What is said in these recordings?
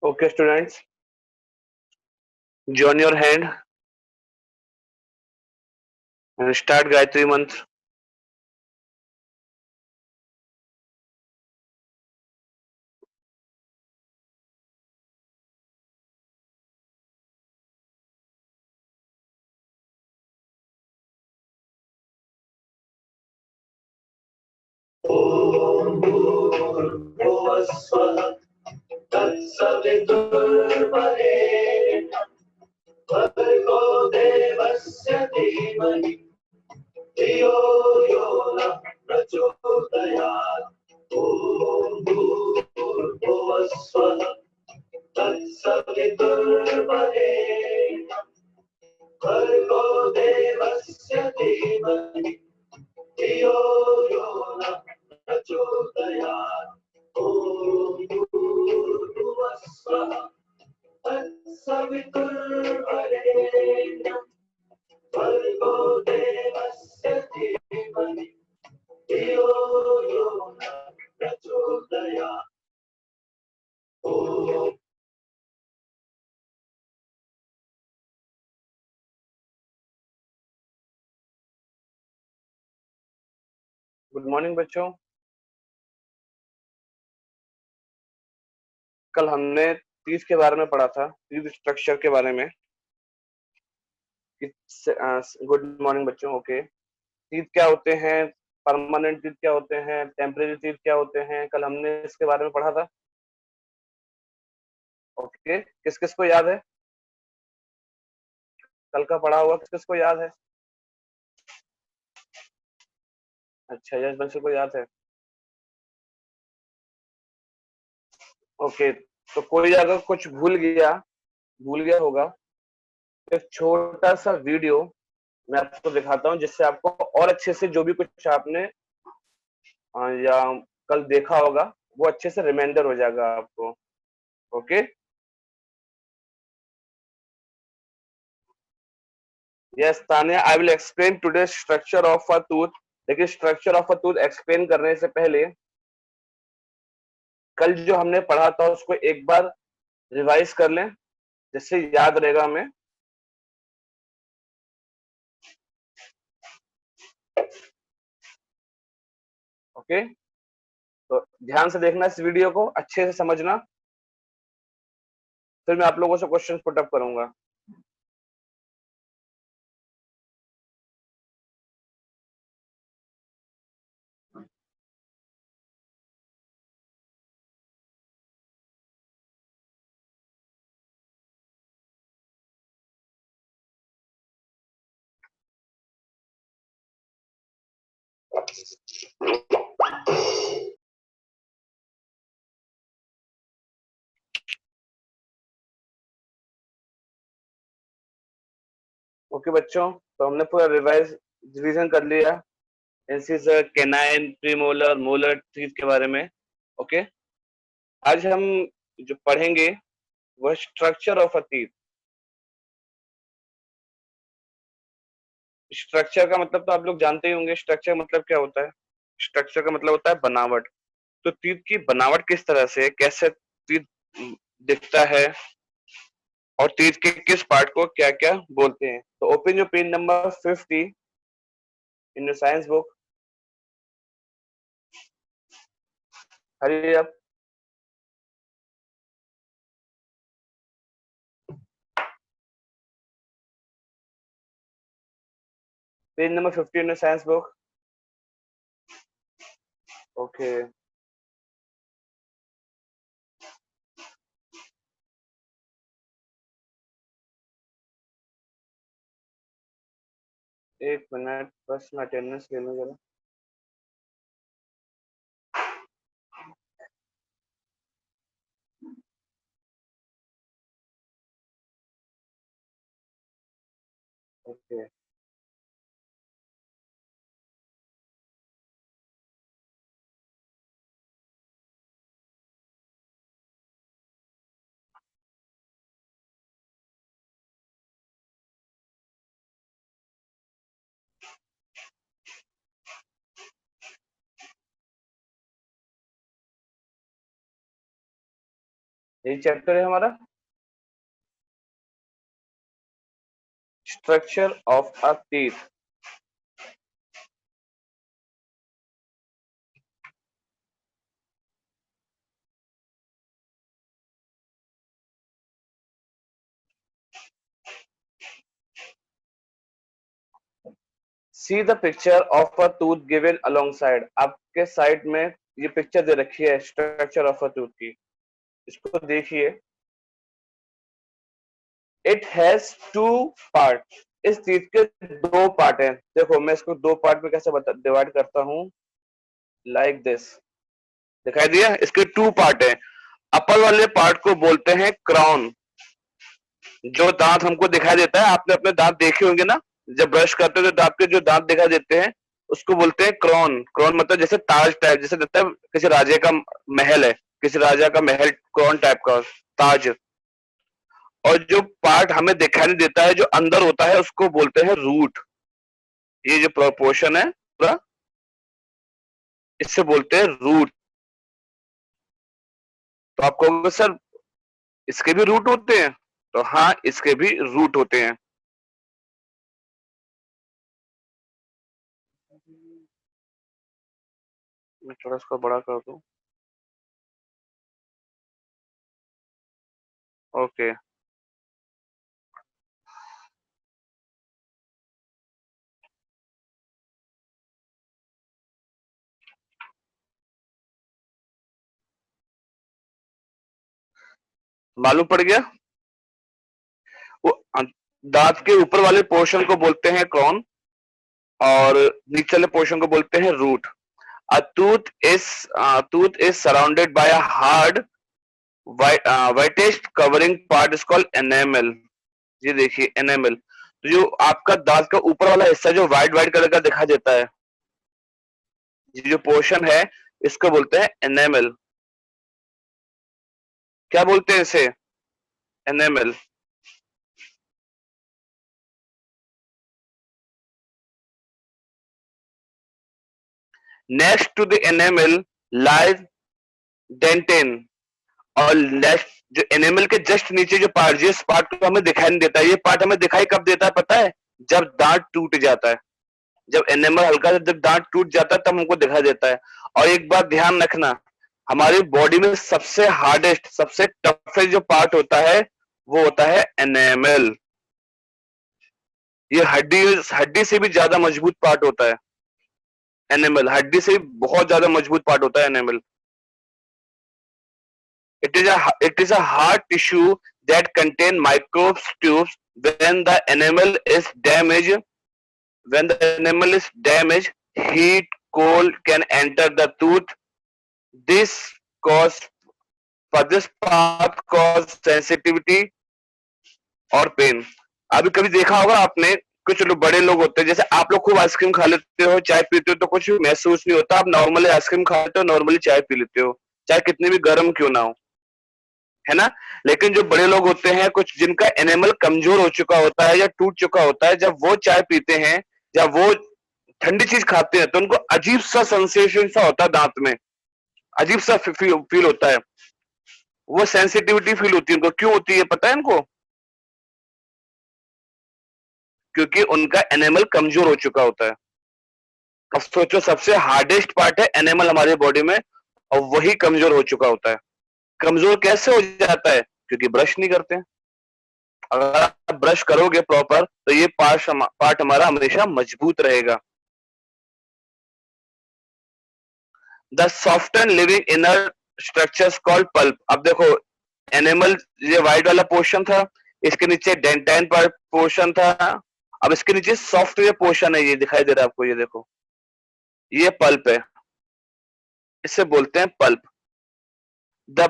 Okay, students, join your hand and start Gayatri Mantra. ॐ भूर्भुवः स्वः तत्सवितुर्वरेण्यं भर्गो देवस्य धीमहि धियो यो नः प्रचोदयात्। ॐ भूर्भुवः स्वः तत्सवितुर्वरेण्यं भर्गो देवस्य धीमहि धियो यो नः प्रचोदयात्। ॐ भूर्भुवः स्वः तत्सवितुर्वरेण्यं भर्गो देवस्य धीमहि धियो यो नः प्रचोदयात्। ॐ गुड मॉर्निंग बच्चों। कल हमने तीज के बारे में पढ़ा था, तीज स्ट्रक्चर के बारे में। गुड मॉर्निंग बच्चों। ओके, तीज क्या होते हैं, परमानेंट तीज क्या होते हैं, टेम्परेरी तीज क्या होते हैं, कल हमने इसके बारे में पढ़ा था। ओके, किस किस को याद है? कल का पढ़ा हुआ किस किस को याद है? अच्छा, यश बंसी को याद है। ओके, तो कोई अगर कुछ भूल गया होगा तो एक छोटा सा वीडियो मैं आपको दिखाता हूँ, जिससे आपको और अच्छे से जो भी कुछ आपने या कल देखा होगा वो अच्छे से रिमाइंडर हो जाएगा आपको। Okay, yes Tania, I will explain today structure of a tooth. लेकिन structure of a tooth explain करने से पहले कल जो हमने पढ़ा था उसको एक बार रिवाइज कर लें, जिससे याद रहेगा हमें। ओके, तो ध्यान से देखना इस वीडियो को, अच्छे से समझना, फिर मैं आप लोगों से क्वेश्चन पुट अप करूंगा। ओके बच्चों, तो हमने पूरा रिवीजन कर लिया कैनाइन, प्रीमोलर, मोलर टीथ के बारे में। ओके, आज हम जो पढ़ेंगे वह structure of a teeth. Structure का मतलब तो आप लोग जानते ही होंगे, स्ट्रक्चर मतलब क्या होता है। स्ट्रक्चर का मतलब होता है बनावट। तो टीथ की बनावट किस तरह से, कैसे टीथ दिखता है और टीथ के किस पार्ट को क्या क्या बोलते हैं। तो open your page number 50 in your science book. Hurry up. Page number 50 in your science book. Okay, एक मिनट बस मैं अटेंडेंस ले लूं जरा। ओके, यही चैप्टर है हमारा, structure of a teeth. See the picture of a tooth given alongside. आपके साइड में ये पिक्चर दे रखी है स्ट्रक्चर ऑफ अ टूथ की, इसको देखिए। इट हैज टू पार्ट, इस चीज के दो पार्ट हैं। देखो मैं इसको दो पार्ट में कैसे डिवाइड करता हूँ, लाइक दिस, दिखाई दिया। इसके टू पार्ट हैं। अपर वाले पार्ट को बोलते हैं क्राउन, जो दांत हमको दिखाई देता है, आपने अपने दांत देखे होंगे ना, जब ब्रश करते हो तो आपके जो दांत दिखाई देते हैं उसको बोलते हैं क्राउन। क्राउन मतलब जैसे ताज टाइप, जैसे लगता है किसी राजे का महल है, किसी राजा का महल क्राउन टाइप का ताज। और जो पार्ट हमें दिखाई नहीं देता है, जो अंदर होता है, उसको बोलते हैं रूट। ये जो प्रोपोर्शन है पूरा, इससे बोलते हैं रूट। तो आप कहोगे सर इसके भी रूट होते हैं, तो हाँ इसके भी रूट होते हैं। मैं थोड़ा इसको बड़ा कर दूं, ओके। मालूम पड़ गया। वो दांत के ऊपर वाले पोर्शन को बोलते हैं क्राउन, और नीचे वाले पोर्शन को बोलते हैं root. A tooth is surrounded by a hard whitish covering part is called enamel. ये देखिए एनेमल, तो जो आपका दांत का ऊपर वाला हिस्सा जो व्हाइट व्हाइट कलर का दिखाई देता है, ये जो पोर्शन है, इसको बोलते हैं एनेमल। क्या बोलते हैं इसे, enamel. Next to the enamel lies dentine, और नेक्स्ट जो एनिमल के जस्ट नीचे जो पार्ट, जिस पार्ट को हमें दिखाई नहीं देता है, ये पार्ट हमें दिखाई कब देता है पता है, जब दांत टूट जाता है। जब एनिमल हल्का सा जब दांत टूट जाता है तब हमको दिखाई देता है। और एक बात ध्यान रखना, हमारी बॉडी में सबसे हार्डेस्ट, सबसे टफेस्ट जो पार्ट होता है वो होता है एनिमल। ये हड्डी हड्डी से भी ज्यादा मजबूत पार्ट होता है एनिमल, हड्डी से बहुत ज्यादा मजबूत पार्ट होता है animal. It is a hard tissue that contain microtubes. When the enamel is damaged, when the enamel is damaged, heat, cold can enter the tooth. This cause this path cause sensitivity और pen. अभी कभी देखा होगा आपने, कुछ लोग बड़े लोग होते हैं, जैसे आप लोग खूब आइसक्रीम खा लेते हो, चाय पीते हो तो कुछ महसूस नहीं होता। आप नॉर्मली आइसक्रीम खाते हो, नॉर्मली चाय पी लेते हो, चाहे कितनी भी गर्म क्यों ना हो, है ना। लेकिन जो बड़े लोग होते हैं, कुछ जिनका एनिमल कमजोर हो चुका होता है या टूट चुका होता है, जब वो चाय पीते हैं या वो ठंडी चीज खाते हैं तो उनको अजीब सा सेंसेशन सा होता है दांत में, अजीब सा फील होता है। वो सेंसिटिविटी फील होती है उनको। क्यों होती है पता है इनको? क्योंकि उनका एनिमल कमजोर हो चुका होता है। अब सोचो, सबसे हार्डेस्ट पार्ट है एनिमल हमारी बॉडी में, और वही कमजोर हो चुका होता है। कमजोर कैसे हो जाता है? क्योंकि ब्रश नहीं करते हैं। अगर आप ब्रश करोगे प्रॉपर तो ये पार्ट हमारा हमेशा मजबूत रहेगा। The soft and living inner structures called pulp. अब देखो, एनिमल ये वाइट वाला पोर्शन था, इसके नीचे डेंटाइन पोर्शन था, अब इसके नीचे सॉफ्ट ये पोर्शन है, ये दिखाई दे रहा है आपको, ये देखो, ये पल्प है, इसे बोलते हैं pulp. The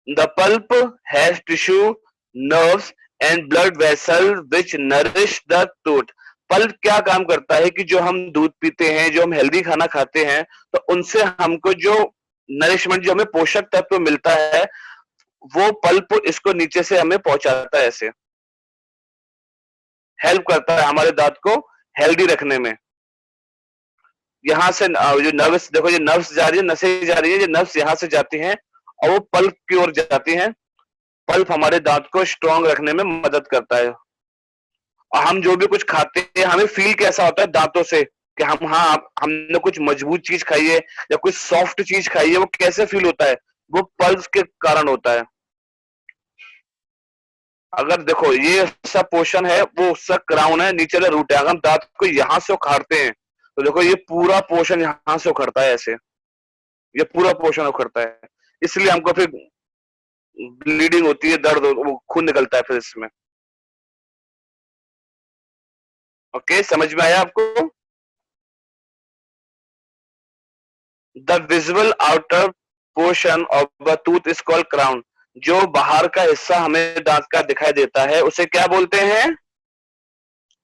the pulp has tissue, nerves and blood vessel which nourish the tooth. Pulp क्या काम करता है कि जो हम दूध पीते हैं, जो हम हेल्दी खाना खाते हैं, तो उनसे हमको जो नरिशमेंट, जो हमें पोषक तत्व मिलता है, वो पल्प इसको नीचे से हमें पहुंचाता है, ऐसे हेल्प करता है हमारे दांत को हेल्दी रखने में। यहाँ से जो नर्व्स, देखो ये नर्व्स जा रही है, नसें जा रही है, ये नर्व्स यहाँ से जाती हैं और वो पल्प की ओर जाती हैं, पल्प हमारे दांत को स्ट्रांग रखने में मदद करता है। और हम जो भी कुछ खाते हैं हमें फील कैसा होता है दांतों से कि हमने कुछ मजबूत चीज खाई है या कुछ सॉफ्ट चीज खाई है, वो कैसे फील होता है, वो पल्प के कारण होता है। अगर देखो ये सब पोर्शन है वो उसका क्राउन है, नीचे वाला रूट है। अगर हम दांत को यहाँ से उखाड़ते हैं तो देखो ये पूरा पोर्शन यहाँ से उखड़ता है, ऐसे ये पूरा पोर्शन उखड़ता है, इसलिए हमको फिर ब्लीडिंग होती है, वो खून निकलता है फिर इसमें। ओके, समझ में आया आपको? The visible outer portion of the tooth is called crown. जो बाहर का हिस्सा हमें दांत का दिखाई देता है उसे क्या बोलते हैं?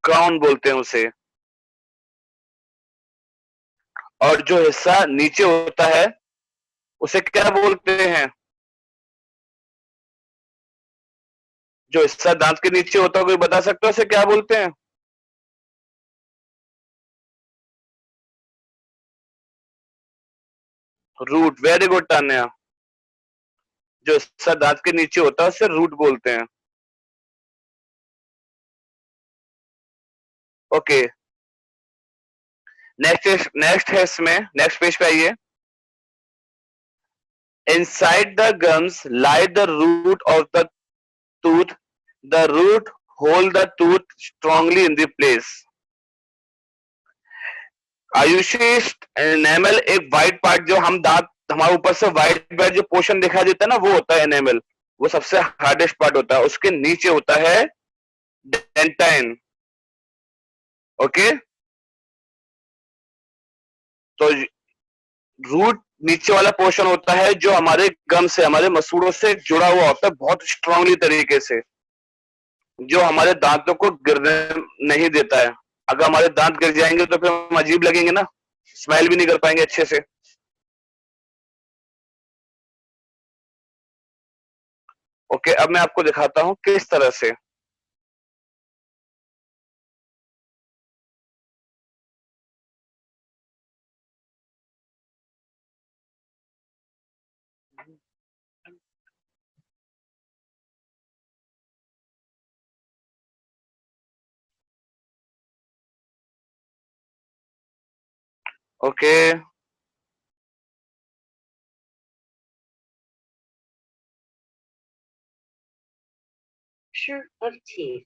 क्राउन बोलते हैं उसे। और जो हिस्सा नीचे होता है उसे क्या बोलते हैं? जो हिस्सा दांत के नीचे होता है, कोई बता सकते हो उसे क्या बोलते हैं? रूट। Very good Tanya. जो हिस्सा दांत के नीचे होता है उसे रूट बोलते हैं। ओके, नेक्स्ट है इसमें, नेक्स्ट पेज पे आइए। Inside the gums lie the root of the tooth. The root hold the tooth strongly in the place. Ayushi, enamel एक वाइट पार्ट जो हम दांत हमारे ऊपर से वाइट वाइट जो पोर्शन दिखाई देता है ना, वो होता है एनेमल। वो सबसे हार्डेस्ट पार्ट होता है, उसके नीचे होता है डेंटाइन। ओके, तो रूट नीचे वाला पोर्शन होता है जो हमारे गम से, हमारे मसूड़ों से जुड़ा हुआ होता है बहुत स्ट्रांगली तरीके से, जो हमारे दांतों को गिरने नहीं देता है। अगर हमारे दांत गिर जाएंगे तो फिर हम अजीब लगेंगे ना, स्माइल भी नहीं कर पाएंगे अच्छे से। ओके, अब मैं आपको दिखाता हूं किस तरह से। Okay, Structure of teeth.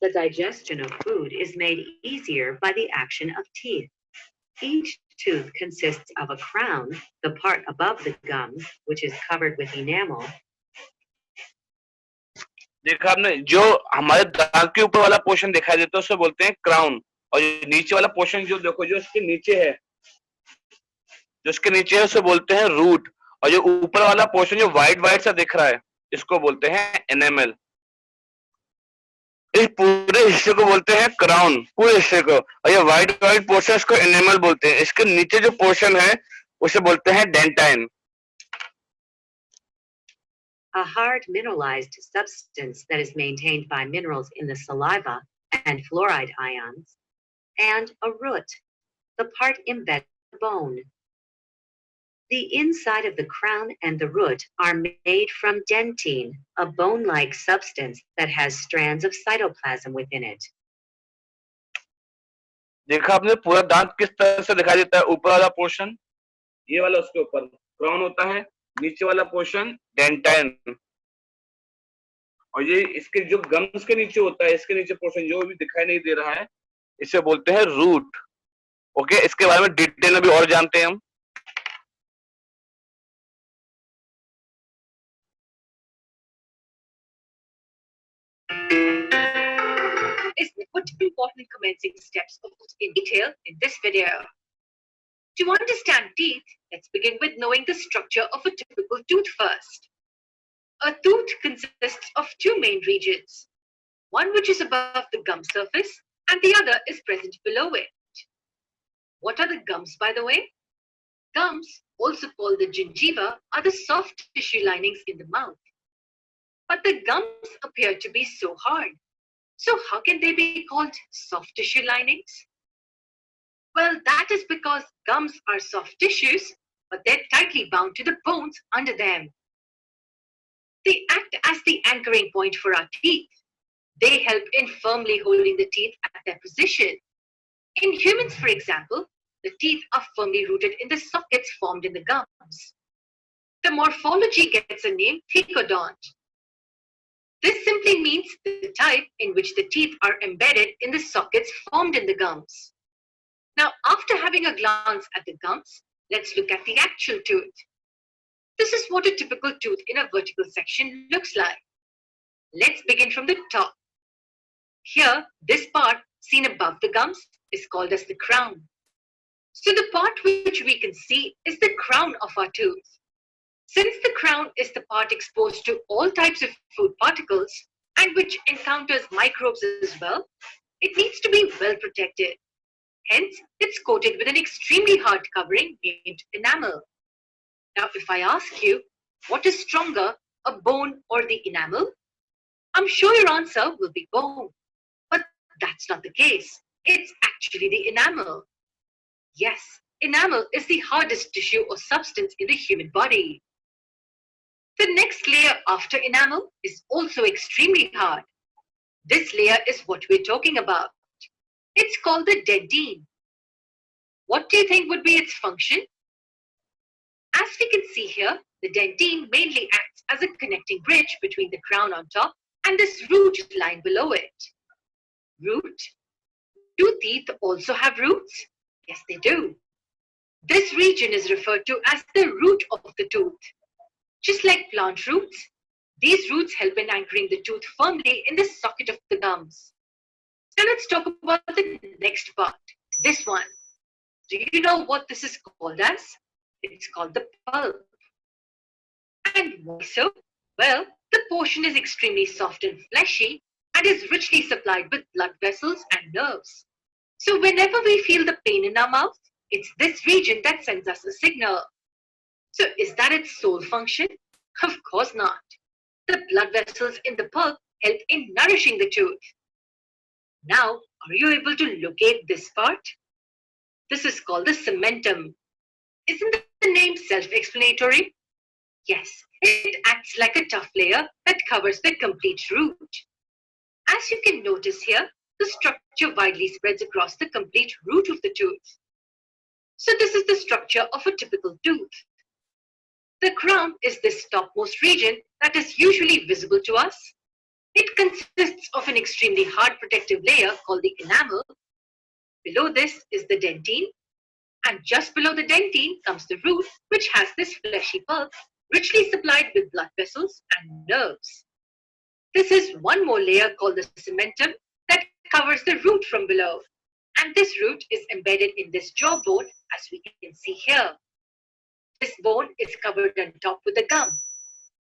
The digestion of food is made easier by the action of teeth. Each tooth consists of a crown, the part above the gums, which is covered with enamel. देखा आपने, जो हमारे दांत के ऊपर वाला portion दिखाई देता है उसे बोलते हैं क्राउन, और जो नीचे वाला पोर्शन जो देखो जो इसके नीचे है, जो इसके नीचे है उसे बोलते हैं रूट, और जो ऊपर वाला पोर्शन जो व्हाइट व्हाइट सा दिख रहा है इसको बोलते हैं एनेमल। इस पूरे हिस्से को बोलते हैं क्राउन, पूरे हिस्से को, और ये व्हाइट व्हाइट पोर्शन को एनेमल बोलते हैं। इसके नीचे जो पोर्शन है उसे बोलते हैं dentine. A hard mineralized substance that is maintained by minerals in the saliva and fluoride ions, and a root, the part embedded in the bone. The inside of the crown and the root are made from dentine, a bone-like substance that has strands of cytoplasm within it. देखा आपने पूरा दांत किस तरह से दिखाई देता है? ऊपर वाला पोर्शन ये वाला उसके ऊपर क्राउन होता है, नीचे वाला पोर्शन डेंटाइन, और ये इसके जो गम्स के नीचे होता है, इसके नीचे पोर्शन जो भी दिखाई नहीं दे रहा है इसे बोलते हैं रूट। ओके, इसके बारे में डिटेल में भी और जानते हैं हम। Is what important commencing steps in detail in this video. To understand teeth, let's begin with knowing the structure of a typical tooth first. A tooth consists of two main regions, one which is above the gum surface and the other is present below it. What are the gums, by the way? Gums, also called the gingiva, are the soft tissue linings in the mouth. But the gums appear to be so hard. So how can they be called soft tissue linings? Well, that is because gums are soft tissues, but they're tightly bound to the bones under them. They act the anchoring point for our teeth. They help in firmly holding the teeth at their position. In humans, for example, the teeth are firmly rooted in the sockets formed in the gums. The morphology gets a name, thecodont. This simply means the type in which the teeth are embedded in the sockets formed in the gums. Now, after having a glance at the gums, let's look at the actual tooth. This is what a typical tooth in a vertical section looks like. Let's begin from the top. Here, this part seen above the gums is called as the crown. So the part which we can see is the crown of our tooth. Since the crown is the part exposed to all types of food particles and which encounters microbes as well, it needs to be well protected. Hence, it's coated with an extremely hard covering named enamel. Now, if I ask you, what is stronger, a bone or the enamel? I'm sure your answer will be bone. But that's not the case. It's actually the enamel. Yes, enamel is the hardest tissue or substance in the human body. The next layer after enamel is also extremely hard. This layer is what we're talking about. It's called the dentine. What do you think would be its function? As we can see here, the dentine mainly acts as a connecting bridge between the crown on top and this root lying below it. Root? Do teeth also have roots? Yes, they do. This region is referred to as the root of the tooth. Just like plant roots, these roots help in anchoring the tooth firmly in the socket of the gums. Now let's talk about the next part, this one. Do you know what this is called as? It's called the pulp. And why so? Well, the portion is extremely soft and fleshy and is richly supplied with blood vessels and nerves. So whenever we feel the pain in our mouth, it's this region that sends us a signal. So is that its sole function? Of course not. The blood vessels in the pulp help in nourishing the tooth. Now, are you able to locate this part? This is called the cementum. Isn't the name self-explanatory? Yes, it acts like a tough layer that covers the complete root. As you can notice here, the structure widely spreads across the complete root of the tooth. So this is the structure of a typical tooth. The crown is this topmost region that is usually visible to us. It consists of an extremely hard protective layer called the enamel. Below this is the dentine, and just below the dentine comes the root, which has this fleshy pulp, richly supplied with blood vessels and nerves. This is one more layer called the cementum that covers the root from below, and this root is embedded in this jawbone, as we can see here. This bone is covered on top with a gum.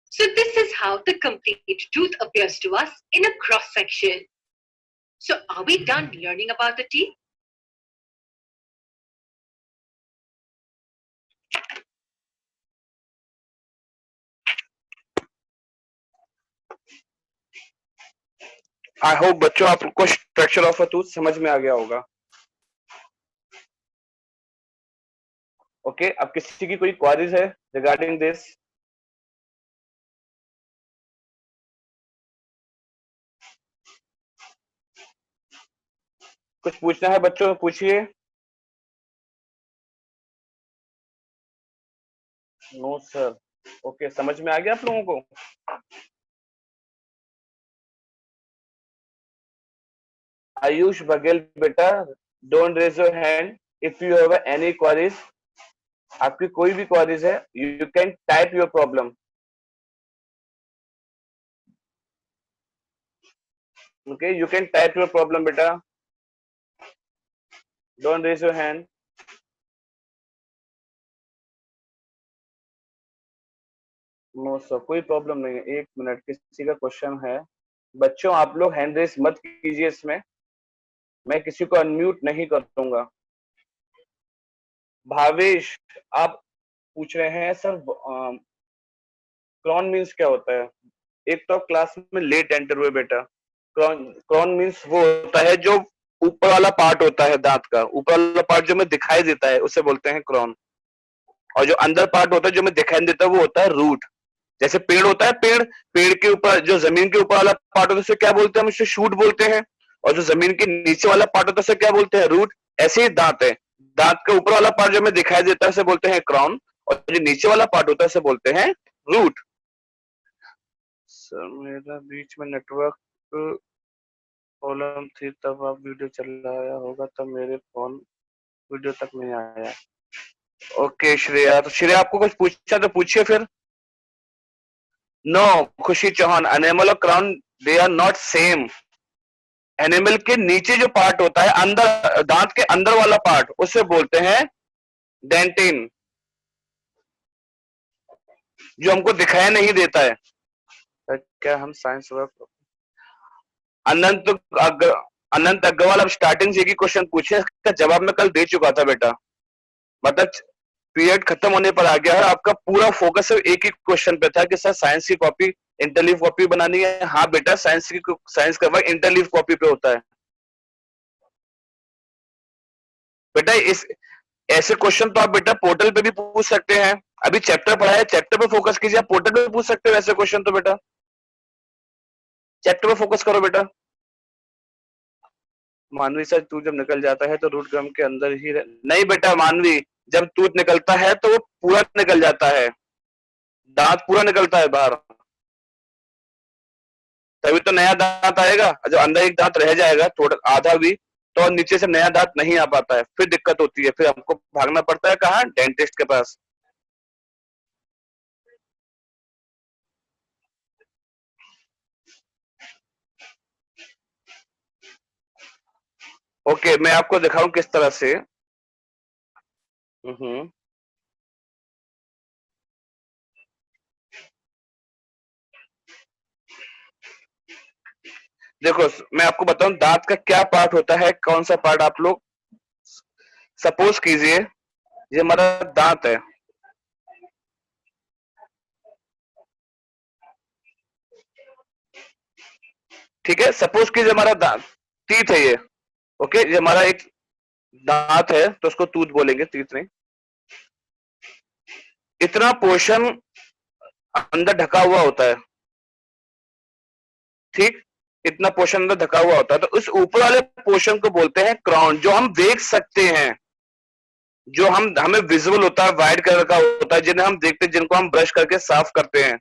So this is how the complete tooth appears to us in a cross section. So are we done learning about the teeth? I hope बच्चों आपको structure of a tooth समझ में आ गया होगा. Okay, अब किसी की कोई क्वेरीज है रिगार्डिंग दिस? कुछ पूछना है बच्चों, पूछिए. No sir. ओके, समझ में आ गया आप लोगों को? आयुष बघेल बेटा, don't raise your hand if you have any queries. आपकी कोई भी क्वेरीज है, you can type your problem. Okay, you can type your problem बेटा. Don't raise your hand. No sir, कोई प्रॉब्लम नहीं है. एक मिनट, किसी का क्वेश्चन है? बच्चों आप लोग हैंड रेज मत कीजिए इसमें, मैं किसी को अनम्यूट नहीं करूंगा. भावेश, आप पूछ रहे हैं सर क्रॉन मीन्स क्या होता है? एक तो क्लास में लेट एंटर हुए बेटा. क्रॉन मीन्स वो होता है जो ऊपर वाला पार्ट होता है दांत का, ऊपर वाला पार्ट जो हमें दिखाई देता है उसे बोलते हैं क्रॉन, और जो अंदर पार्ट होता है जो हमें दिखाई नहीं देता वो होता है रूट. जैसे पेड़ होता है, पेड़ के ऊपर जो जमीन के ऊपर वाला पार्ट होता है उसे क्या बोलते हैं, हम उसे शूट बोलते हैं, और जो जमीन के नीचे वाला पार्ट होता है उसे क्या बोलते हैं, रूट। ऐसे ही दांत है, दांत के ऊपर वाला पार्ट जो हमें दिखाई देता है उसे बोलते हैं क्राउन, और जो नीचे वाला पार्ट होता है उसे बोलते हैं रूट। सर मेरा बीच में नेटवर्क प्रॉब्लम थी, तब आप वीडियो चलाया होगा, तब मेरे फोन वीडियो तक नहीं आया। ओके श्रेया, तो श्रेया आपको कुछ पूछना तो पूछिए फिर। नो खुशी चौहान, एनिमल और crown they are not same. Enamel के नीचे जो पार्ट होता है, अंदर दांत के अंदर वाला पार्ट, उसे बोलते हैं डेंटिन, जो हमको दिखाई नहीं देता है। क्या हम साइंस वर्क अनंत अनंत अग्रवाल, अब स्टार्टिंग से एक ही क्वेश्चन पूछे, इसका जवाब मैं कल दे चुका था बेटा, मतलब पीरियड खत्म होने पर आ गया है, आपका पूरा फोकस सिर्फ एक ही क्वेश्चन पे था कि सर साइंस की कॉपी इंटरलीव कॉपी बनानी है। हाँ बेटा, साइंस का वर्क इंटरलीव कॉपी पे होता है बेटा। इस ऐसे क्वेश्चन तो आप बेटा पोर्टल पे भी पूछ सकते हैं। अभी चैप्टर पढ़ा है, चैप्टर पे फोकस कीजिए, आप पोर्टल पे पूछ सकते हो ऐसे क्वेश्चन तो बेटा, चैप्टर पे फोकस करो बेटा। मानवी सर, तू जब निकल जाता है तो रूट गम के अंदर ही नहीं बेटा मानवी, जब टूथ निकलता है तो वो पूरा निकल जाता है, दांत पूरा निकलता है बाहर, तभी तो नया दांत आएगा। जब अंदर एक दांत रह जाएगा थोड़ा आधा भी, तो नीचे से नया दांत नहीं आ पाता है, फिर दिक्कत होती है, फिर हमको भागना पड़ता है कहाँ, डेंटिस्ट के पास। ओके, मैं आपको दिखाऊं किस तरह से। देखो मैं आपको बताऊं दांत का क्या पार्ट होता है, कौन सा पार्ट आप लोग सपोज कीजिए, ये हमारा दांत है, ठीक है, सपोज कीजिए हमारा दांत टीथ है ये, ओके, ये हमारा एक दांत है तो उसको टूथ बोलेंगे, टीथ नहीं। इतना पोर्शन अंदर ढका हुआ होता है, ठीक, इतना पोर्शन अंदर ढका हुआ होता है, तो उस ऊपर वाले पोर्शन को बोलते हैं क्राउन, जो हम देख सकते हैं, जो हम हमें विजुअल होता है, व्हाइट कलर का होता है, जिन्हें हम देखते हैं, जिनको हम ब्रश करके साफ करते हैं,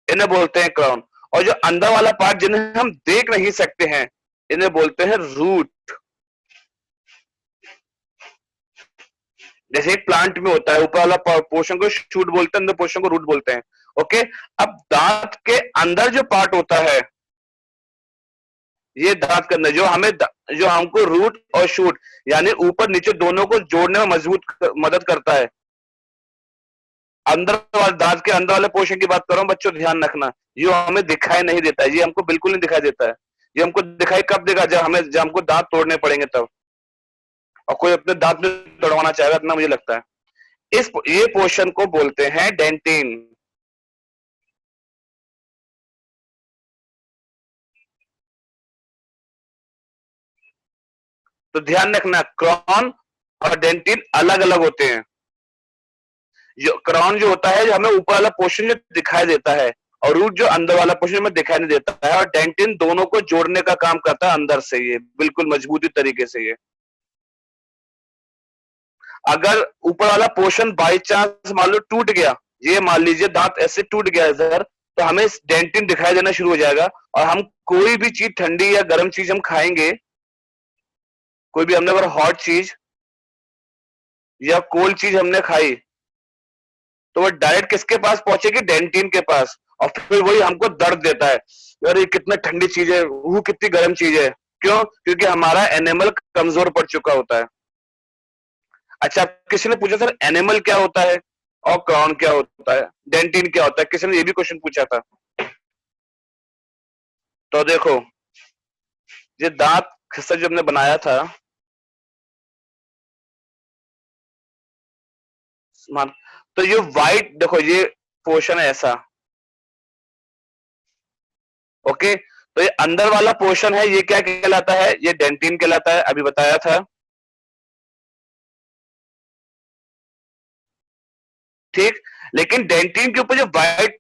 इन्हें बोलते हैं क्राउन। और जो अंदर वाला पार्ट जिन्हें हम देख नहीं सकते हैं, इन्हें बोलते हैं रूट। जैसे एक प्लांट में होता है, ऊपर वाला पोर्शन को शूट बोलते हैं, अंदर पोर्शन को रूट बोलते हैं। ओके, अब दांत के अंदर जो पार्ट होता है, ये दांत के अंदर जो हमको रूट और शूट यानी ऊपर नीचे दोनों को जोड़ने में मदद करता है। अंदर वाले दांत के अंदर वाले पोर्शन की बात कर रहा हूं बच्चों, ध्यान रखना, ये हमें दिखाई नहीं देता है, ये हमको बिल्कुल नहीं दिखाई देता है। ये हमको दिखाई कब देगा, जब हमको दांत तोड़ने पड़ेंगे तब, और कोई अपने दांत में तोड़वाना चाहेगा, इतना मुझे लगता है। ये पोर्शन को बोलते हैं डेंटिन। तो ध्यान रखना, क्रॉन और डेंटिन अलग अलग होते हैं। जो क्रॉन जो होता है, जो हमें ऊपर वाला पोर्शन जो दिखाई देता है, और रूट जो अंदर वाला पोर्शन में दिखाई नहीं देता है, और डेंटिन दोनों को जोड़ने का काम करता है अंदर से, ये बिल्कुल मजबूती तरीके से। ये अगर ऊपर वाला पोर्शन बाई चांस मान लो टूट गया, ये मान लीजिए दांत ऐसे टूट गया इधर, तो हमें डेंटिन दिखाई देना शुरू हो जाएगा, और हम कोई भी चीज ठंडी या गर्म चीज हम खाएंगे, कोई भी हमने अगर हॉट चीज या कोल्ड चीज हमने खाई, तो वो डायरेक्ट किसके पास पहुंचेगी, डेंटिन के पास, और फिर वही हमको दर्द देता है, यार ये कितना ठंडी चीज है, वो कितनी गर्म चीज है। क्यों? क्योंकि हमारा एनिमल कमजोर पड़ चुका होता है। अच्छा, किसी ने पूछा सर एनिमल क्या होता है और क्राउन क्या होता है, डेंटिन क्या होता है, किसी ने ये भी क्वेश्चन पूछा था। तो देखो, ये दांत खिस्सा जो हमने बनाया था, तो ये व्हाइट देखो, ये पोर्शन है ऐसा, ओके, तो ये अंदर वाला पोर्शन है, ये क्या कहलाता है, ये डेंटिन कहलाता है, अभी बताया था, ठीक। लेकिन डेंटिन के ऊपर जो व्हाइट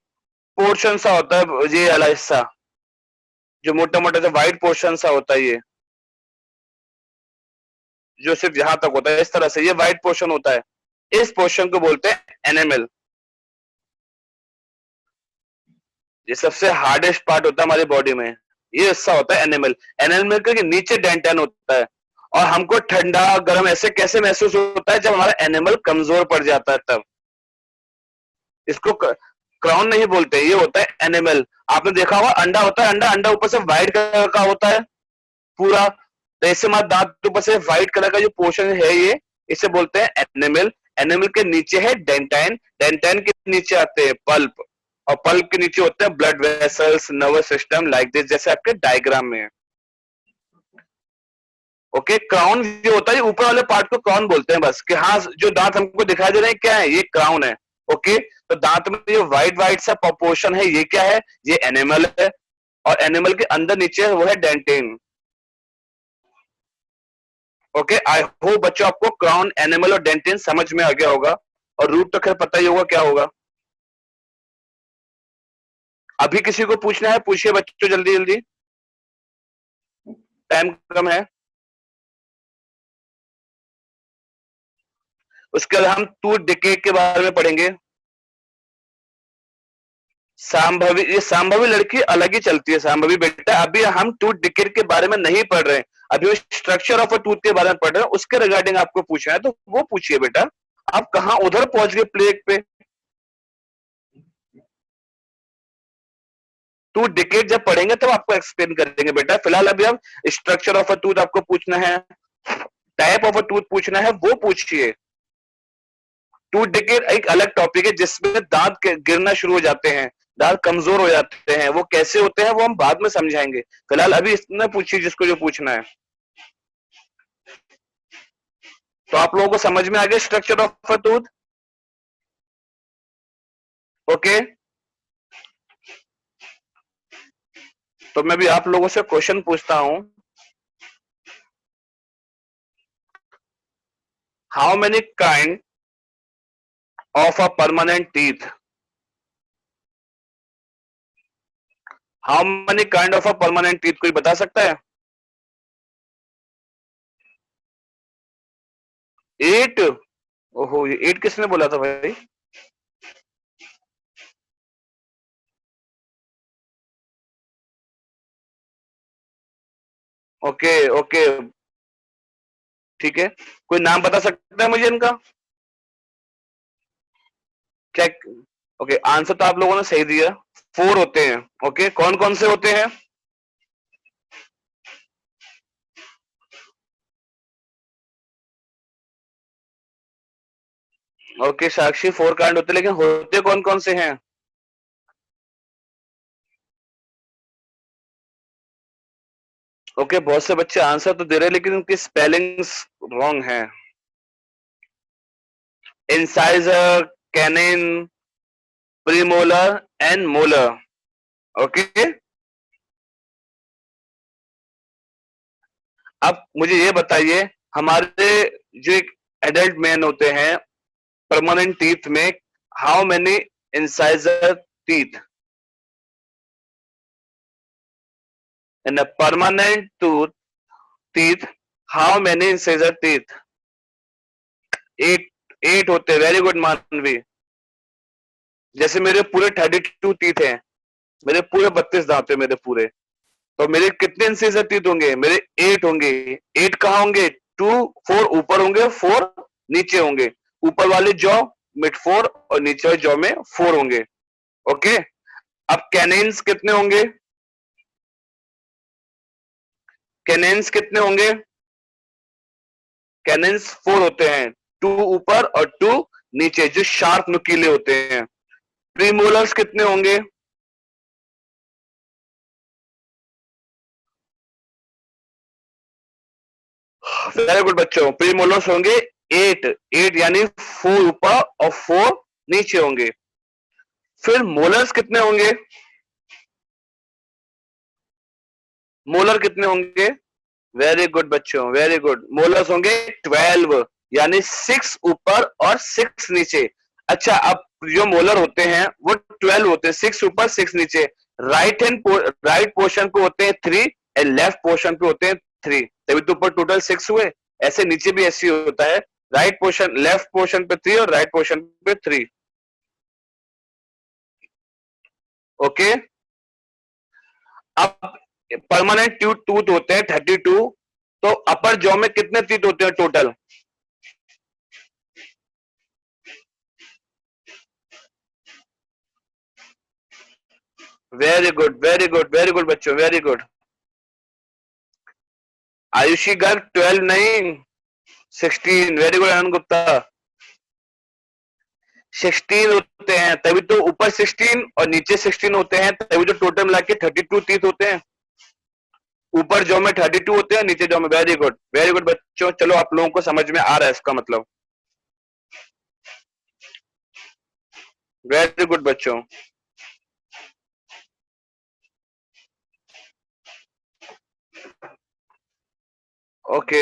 पोर्शन सा होता है, ये वाला हिस्सा जो मोटा मोटा सा व्हाइट पोर्शन सा होता है, ये जो सिर्फ यहां तक होता है, इस तरह से ये व्हाइट पोर्शन होता है, इस पोर्शन को बोलते हैं एनेमल। ये सबसे हार्डेस्ट पार्ट होता है हमारी बॉडी में, ये हिस्सा होता है एनिमल। एनिमल के नीचे डेंटेन होता है, और हमको ठंडा गर्म ऐसे कैसे महसूस होता है, जब हमारा एनिमल कमजोर पड़ जाता है तब। इसको क्राउन नहीं बोलते, ये होता है एनिमल। आपने देखा होगा अंडा होता है, अंडा अंडा ऊपर से व्हाइट कलर का होता है पूरा, तो ऐसे हमारे दांत के ऊपर से व्हाइट कलर का जो पोर्शन है ये, इसे बोलते हैं एनिमल। एनिमल के नीचे है डेंटाइन, डेंटाइन के नीचे आते हैं पल्प, और पल्प के नीचे होते हैं blood vessels, nervous system, like this, जैसे आपके डायग्राम में है। ओके, क्राउन जो होता है ऊपर वाले पार्ट को क्राउन बोलते हैं बस, कि हाँ जो दांत हमको दिखाई दे रहे हैं क्या है, ये क्राउन है। ओके, तो दांत में जो व्हाइट व्हाइट सा पोर्शन है ये क्या है, ये एनिमल है, और एनिमल के अंदर नीचे वो है डेंटेन। ओके, आई होप बच्चों आपको क्राउन, एनिमल और डेंटेन समझ में आ गया होगा, और रूट तो खैर पता ही होगा क्या होगा। अभी किसी को पूछना है पूछिए बच्चों, जल्दी जल्दी, टाइम कम है। उसके बाद हम टू डिकेड के बारे में पढ़ेंगे। सांभवी, ये सांभवी लड़की अलग ही चलती है सांभवी बेटा। अभी हम टूथ डिकेड के बारे में नहीं पढ़ रहे हैं, अभी स्ट्रक्चर ऑफ अ टूथ के बारे में पढ़ रहे हैं, उसके रिगार्डिंग आपको पूछना है तो वो पूछिए बेटा। आप कहाँ उधर पहुंच गए प्लेग पे। टूथ डिकेड जब पढ़ेंगे तब आपको एक्सप्लेन करेंगे बेटा। फिलहाल अभी आप स्ट्रक्चर ऑफ अ टूथ आपको पूछना है, टाइप ऑफ अ टूथ पूछना है, वो पूछिए। टूथ डिकेड एक अलग टॉपिक है जिसमें दांत गिरना शुरू हो जाते हैं, दांत कमजोर हो जाते हैं, वो कैसे होते हैं वो हम बाद में समझाएंगे। फिलहाल अभी इतना पूछिए जिसको जो पूछना है। तो आप लोगों को समझ में आ गया structure of a tooth. Okay, तो मैं भी आप लोगों से क्वेश्चन पूछता हूं, how many kind of a permanent teeth, how many kind of a permanent teeth, कोई बता सकता है। 8। ओहो, ये 8 किसने बोला था भाई। ओके ओके, ठीक है, कोई नाम बता सकता है मुझे इनका। चेक। ओके, आंसर तो आप लोगों ने सही दिया, 4 होते हैं। ओके, कौन कौन से होते हैं। ओके साक्षी, 4 कांड होते, लेकिन होते कौन कौन से हैं। ओके, बहुत से बच्चे आंसर तो दे रहे हैं लेकिन उनकी स्पेलिंग्स रॉन्ग है। Incisor, canine, premolar and molar. Okay, अब मुझे ये बताइए, हमारे जो एक एडल्ट मैन होते हैं परमानेंट टीथ में, how many incisor teeth in a permanent tooth teeth, how many incisor teeth. 8, 8 होते हैं। वेरी गुड मानवी। जैसे मेरे पूरे 32 टीथ हैं, मेरे पूरे 32 दांत है मेरे पूरे, तो मेरे कितने इंसिजर टीथ होंगे, मेरे 8 होंगे। 8 कहाँ होंगे, 2 4 ऊपर होंगे, 4 नीचे होंगे। ऊपर वाले जॉ मिड 4 और नीचे वाले जॉ में 4 होंगे। ओके, अब कैनेन्स कितने होंगे, कैनेन्स कितने होंगे, कैनेन्स 4 होते हैं, 2 ऊपर और 2 नीचे, जो शार्प नुकीले होते हैं। प्रीमोलर्स कितने होंगे, वेरी गुड बच्चों, प्रीमोलर्स होंगे 8, 8 यानी 4 ऊपर और 4 नीचे होंगे। फिर मोलर्स कितने होंगे, मोलर कितने होंगे, वेरी गुड बच्चों, वेरी गुड, मोलर्स होंगे 12 यानी 6 ऊपर और 6 नीचे। अच्छा, अब जो मोलर होते हैं वो 12 होते हैं, 6 ऊपर 6 नीचे। राइट पोर्शन पे होते हैं 3 और लेफ्ट पोर्शन पे होते हैं 3, तभी तो ऊपर टोटल 6 हुए। ऐसे नीचे भी ऐसे ही होता है, राइट पोर्शन लेफ्ट पोर्शन पे 3 और राइट पोर्शन पे 3। ओके, अब परमानेंट टूथ होते हैं 32, तो अपर जॉ में कितने टीथ होते हैं total? Very good, very good, very good बच्चों, वेरी गुड। आयुषी गर्ग 12 नहीं 16, वेरी गुड आनंद गुप्ता। 16 होते हैं, तभी तो ऊपर 16 और नीचे 16 होते हैं, तभी तो टोटल मिला के 32 टीथ होते हैं। ऊपर जॉ में 32 होते हैं, नीचे जॉ में। वेरी गुड बच्चों, चलो आप लोगों को समझ में आ रहा है इसका मतलब। वेरी गुड बच्चों। ओके